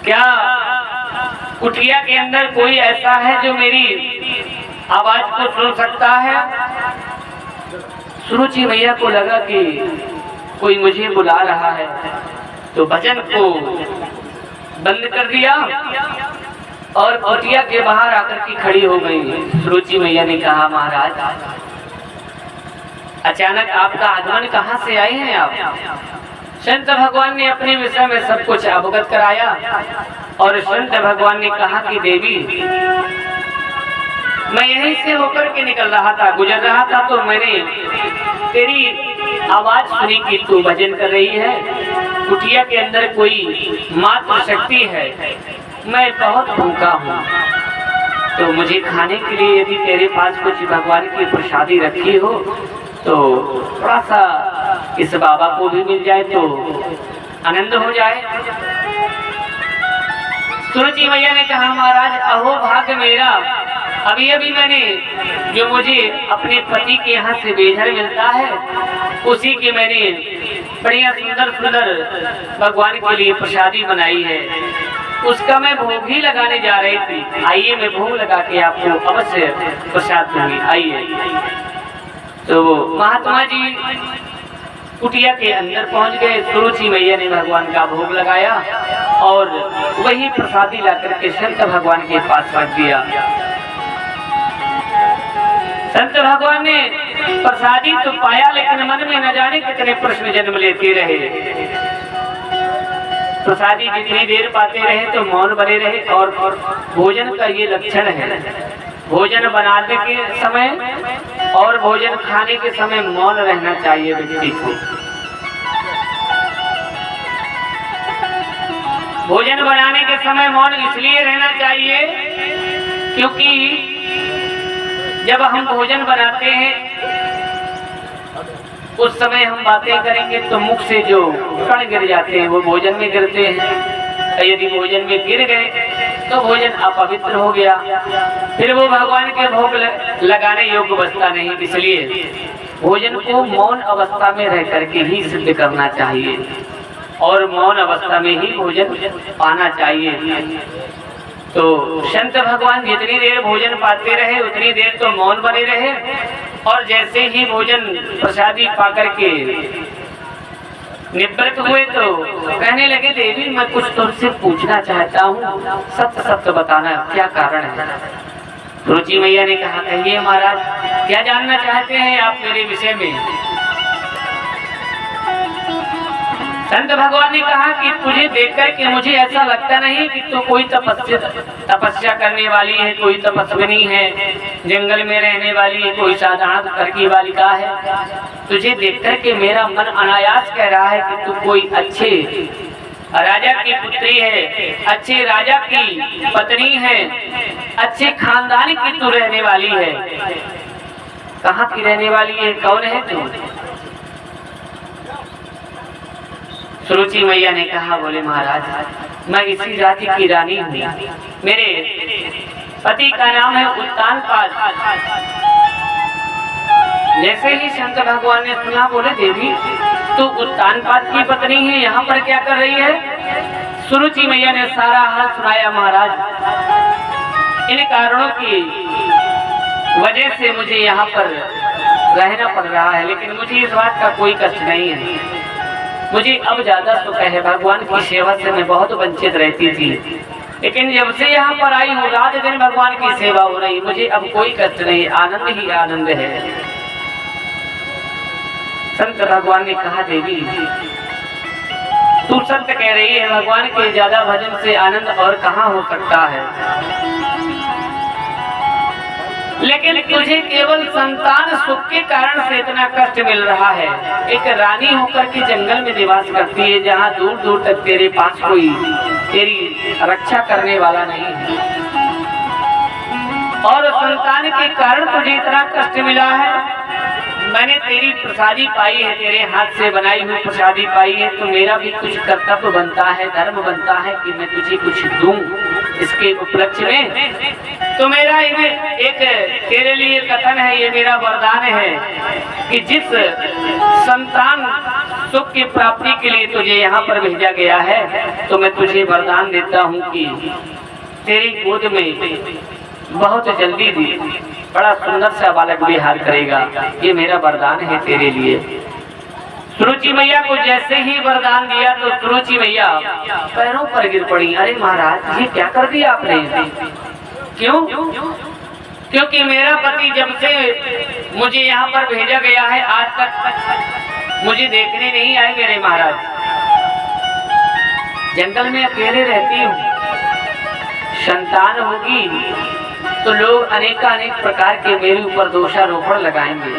क्या कुटिया के अंदर कोई ऐसा है जो मेरी आवाज को सुन सकता है? सुरुचि मैया को लगा कि कोई मुझे बुला रहा है, तो भजन को बंद कर दिया और कुटिया के बाहर आकर के खड़ी हो गई। सुरुचि मैया ने कहा, महाराज अचानक आपका आगमन कहाँ से आए हैं आप? संत भगवान ने अपने विषय में सब कुछ अवगत कराया और संत भगवान ने कहा कि देवी, मैं यहीं से होकर के निकल रहा था, गुजर रहा था, तो मैंने तेरी आवाज सुनी कि तू भजन कर रही है। कुटिया के अंदर कोई मात्र शक्ति है, मैं बहुत भूखा हूँ, तो मुझे खाने के लिए यदि तेरे पास कुछ भगवान की प्रसादी रखी हो तो थोड़ा सा इस बाबा को भी मिल जाए तो आनंद हो जाए। सुरुचि मैया ने कहा, महाराज अहो भाग्य मेरा, अभी अभी मैंने जो मुझे अपने पति के यहाँ से बेझर मिलता है उसी की मैंने बढ़िया सुंदर सुंदर भगवान के लिए प्रसादी बनाई है, उसका मैं भोग ही लगाने जा रही थी। आइए मैं भोग लगा के आपको अवश्य प्रसाद दूंगी, आइए। तो महात्मा जी कुटिया के अंदर पहुंच गए। सुरुचि मैया ने भगवान का भोग लगाया और वही प्रसादी लाकर के संत भगवान के पास रख दिया। संत भगवान ने प्रसादी तो पाया, लेकिन मन में न जाने कितने प्रश्न जन्म लेते रहे। प्रसादी जितनी देर पाते रहे तो मौन बने रहे, और भोजन का ये लक्षण है, भोजन बनाने के समय और भोजन खाने के समय मौन रहना चाहिए व्यक्ति को। भोजन बनाने के समय मौन इसलिए रहना चाहिए क्योंकि जब हम भोजन बनाते हैं उस समय हम बातें करेंगे तो मुख से जो कण गिर जाते हैं वो भोजन में गिरते हैं। यदि भोजन में गिर गए तो भोजन अपवित्र हो गया, फिर वो भगवान के भोग लगाने योग्य बचता नहीं। इसलिए भोजन को मौन अवस्था में रह करके ही सिद्ध करना चाहिए और मौन अवस्था में ही भोजन पाना चाहिए। तो संत भगवान जितनी देर भोजन पाते रहे उतनी देर तो मौन बने रहे, और जैसे ही भोजन प्रसादी पाकर के निवृत्त हुए तो कहने लगे, देवी मैं कुछ तुमसे पूछना चाहता हूँ, सत्य सत्य बताना क्या कारण है? सुरुचि मैया ने कहा, कहिए महाराज, क्या जानना चाहते हैं आप मेरे विषय में? संत भगवान ने कहा कि तुझे देखकर के मुझे ऐसा लगता नहीं कि तू कोई तपस्या करने वाली है, कोई तपस्विनी है, जंगल में रहने वाली है, कोई साधारण घर की बालिका है। तुझे देखकर के मेरा मन अनायास कह रहा है कि तू कोई अच्छे राजा की पुत्री है, अच्छे राजा की पत्नी है, अच्छे खानदान की तू रहने वाली है। कहाँ की रहने वाली है, कौन है तू? सुरुचि मैया ने कहा, बोले महाराज मैं इसी राज्य की रानी हूँ, मेरे पति का नाम है उत्तानपाद। जैसे ही संत भगवान ने सुना, बोले देवी तू उत्तानपाद की पत्नी है, यहाँ पर क्या कर रही है? सुरुचि मैया ने सारा हाल सुनाया। महाराज इन कारणों की वजह से मुझे यहाँ पर रहना पड़ रहा है, लेकिन मुझे इस बात का कोई कष्ट नहीं है। मुझे अब ज्यादा सुख है, भगवान की सेवा से मैं बहुत वंचित रहती थी, लेकिन जब से यहाँ पर आई हूँ रात दिन भगवान की सेवा हो रही, मुझे अब कोई कष्ट नहीं, आनंद ही आनंद है। संत भगवान ने कहा, देवी तू सत्य कह रही है, भगवान के ज्यादा भजन से आनंद और कहाँ हो सकता है, लेकिन तुझे केवल संतान सुख के कारण से इतना कष्ट मिल रहा है। एक रानी होकर के जंगल में निवास करती है, जहाँ दूर दूर तक तेरे पास कोई तेरी रक्षा करने वाला नहीं है, और संतान के कारण तुझे इतना कष्ट मिला है। मैंने तेरी प्रसादी पाई है, तेरे हाथ से बनाई हुई प्रसादी पाई है, तो मेरा भी कुछ कर्तव्य बनता है, धर्म बनता है कि मैं तुझे कुछ दूं इसके उपलक्ष्य में। तो मेरा एक तेरे लिए कथन है, ये मेरा वरदान है कि जिस संतान सुख की प्राप्ति के लिए तुझे यहाँ पर भेजा गया है, तो मैं तुझे वरदान देता हूँ कि तेरी गोद में बहुत जल्दी बड़ा सुंदर सा बालक विहार करेगा। ये मेरा वरदान है तेरे लिए। सुरुचि मैया को जैसे ही वरदान दिया तो सुरुचि मैया पैरों पर गिर पड़ी। अरे महाराज, ये क्या कर दिया आपने? क्यों? क्योंकि मेरा पति जब से मुझे यहाँ पर भेजा गया है आज तक मुझे देखने नहीं आए। मेरे महाराज, जंगल में अकेले रहती हूँ, संतान होगी तो लोग अनेक प्रकार के मेरे ऊपर दोषारोपण लगाएंगे।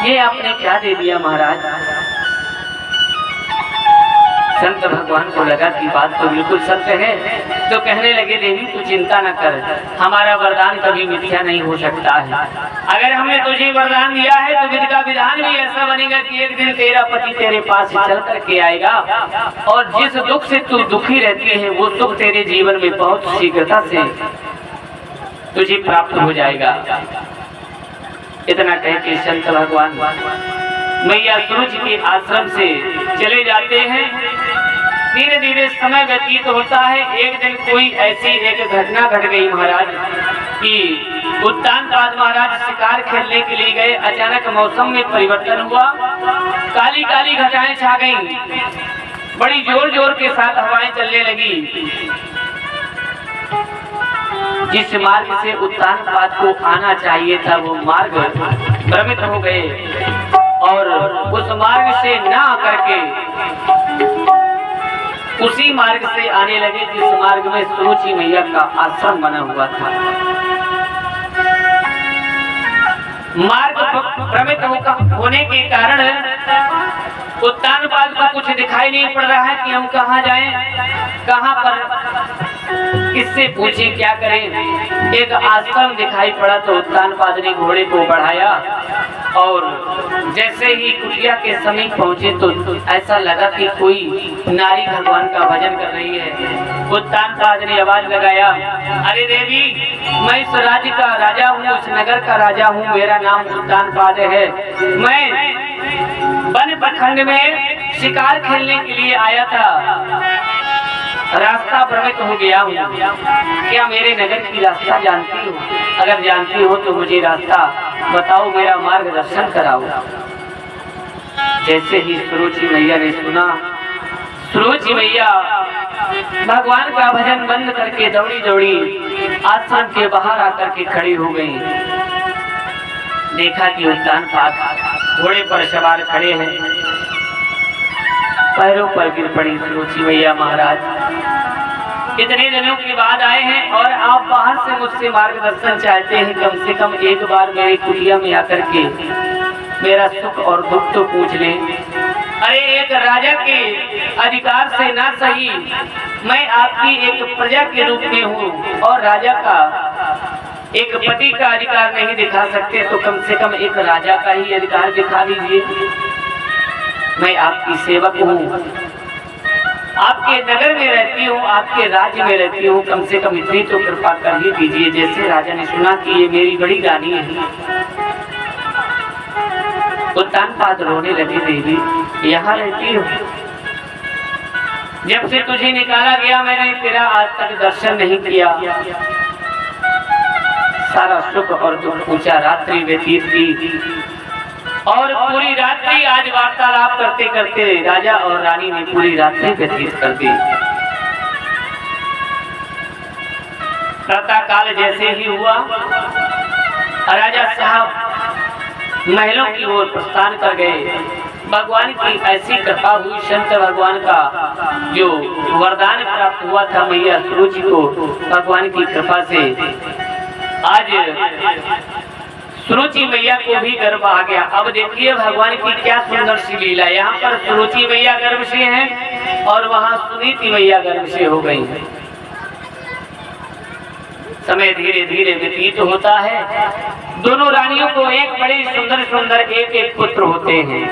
ये आपने क्या दे दिया महाराज? संत भगवान को लगा कि बात तो बिल्कुल सत्य है, तो कहने लगे देवी तू चिंता न कर, हमारा वरदान कभी मिथ्या नहीं हो सकता है। अगर हमने तुझे वरदान दिया है तो विधि का विधान भी ऐसा बनेगा कि एक दिन तेरा पति तेरे पास चल करके आएगा और जिस दुख से तू दुखी रहती है वो सुख तेरे जीवन में बहुत शीघ्रता से तुझे प्राप्त हो जाएगा। इतना कह के संत भगवान मैया सुरुचि के आश्रम से चले जाते हैं। धीरे धीरे समय व्यतीत होता है। एक दिन कोई ऐसी एक घटना घट गई महाराज कि उत्तानपाद महाराज शिकार खेलने के लिए गए। अचानक मौसम में परिवर्तन हुआ, काली काली घटाएं छा गईं, बड़ी जोर जोर के साथ हवाएं चलने लगी। जिस मार्ग से उत्तानपाद को आना चाहिए था वो मार्ग भ्रमित हो गए और उस मार्ग से न आकर के उसी मार्ग से आने लगे जिस मार्ग में सुरुचि मैया का आश्रम बना हुआ था। मार्ग भ्रमित होने के कारण उत्तानपाद को कुछ दिखाई नहीं पड़ रहा है कि हम कहाँ जाएं, कहाँ पर किससे पूछे, क्या करें। एक आश्रम दिखाई पड़ा तो उत्तानपाद ने घोड़े को बढ़ाया और जैसे ही कुटिया के समीप पहुंचे तो ऐसा लगा कि कोई नारी भगवान का भजन कर रही है। उत्तानपाद ने आवाज लगाया, अरे देवी, मैं इस राज्य का राजा हूँ, इस नगर का राजा हूँ, मेरा नाम उत्तानपाद है। मैं वन प्रखंड में शिकार खेलने के लिए आया था, रास्ता भ्रमित हो गया हूँ। क्या मेरे नगर की रास्ता जानती हो? अगर जानती हो तो मुझे रास्ता बताओ, मेरा मार्गदर्शन कराओ। जैसे ही सुरुचि मैया ने सुना, सुरुचि मैया भगवान का भजन बंद करके दौड़ी दौड़ी आश्रम के बाहर आकर के खड़ी हो गई। देखा कि उत्तानपाद घोड़े पर सवार खड़े हैं, पैरों पर गिर पड़ी। सुरुचि मैया, महाराज इतने दिनों के बाद आए हैं और आप बाहर से मुझसे मार्गदर्शन चाहते हैं, कम से कम एक बार मेरी कुटिया में आकर के मेरा सुख और दुख तो पूछ लें। अरे एक राजा के अधिकार से ना सही, मैं आपकी एक प्रजा के रूप में हूँ और राजा का एक पति का अधिकार नहीं दिखा सकते तो कम से कम एक राजा का ही अधिकार दिखा दीजिए। मैं आपकी सेवक हूँ, आपके नगर में रहती हूँ, आपके राज्य में रहती हूँ, कम से कम इतनी तो कृपा कर ही दीजिए। जैसे राजा ने सुना कि ये मेरी बड़ी रानी है, उत्तानपाद रोने लगे, देवी यहाँ रहती हूँ, जब से तुझे निकाला गया मैंने तेरा आज तक दर्शन नहीं किया, सारा सुख और दुख पूछा, रात्रि व्यतीत की और पूरी रात्रि आज वार्तालाप करते करते राजा और रानी ने पूरी रात्रि व्यतीत कर दी। प्रातः काल जैसे ही हुआ, राजा साहब महलों की ओर प्रस्थान कर गए। भगवान की ऐसी कृपा हुई, संत भगवान का जो वरदान प्राप्त हुआ था मैया सुरुचि को, भगवान की कृपा से आज सुरुचि मैया को भी गर्भ आ गया। अब देखिए भगवान की क्या सुंदर सी लीला। यहाँ पर सुरुचि मैया गर्भ से हैं और वहाँ सुनीति मैया गर्भ से हो गई। समय धीरे धीरे व्यतीत होता है। दोनों रानियों को एक बड़े सुंदर सुंदर एक एक पुत्र होते हैं।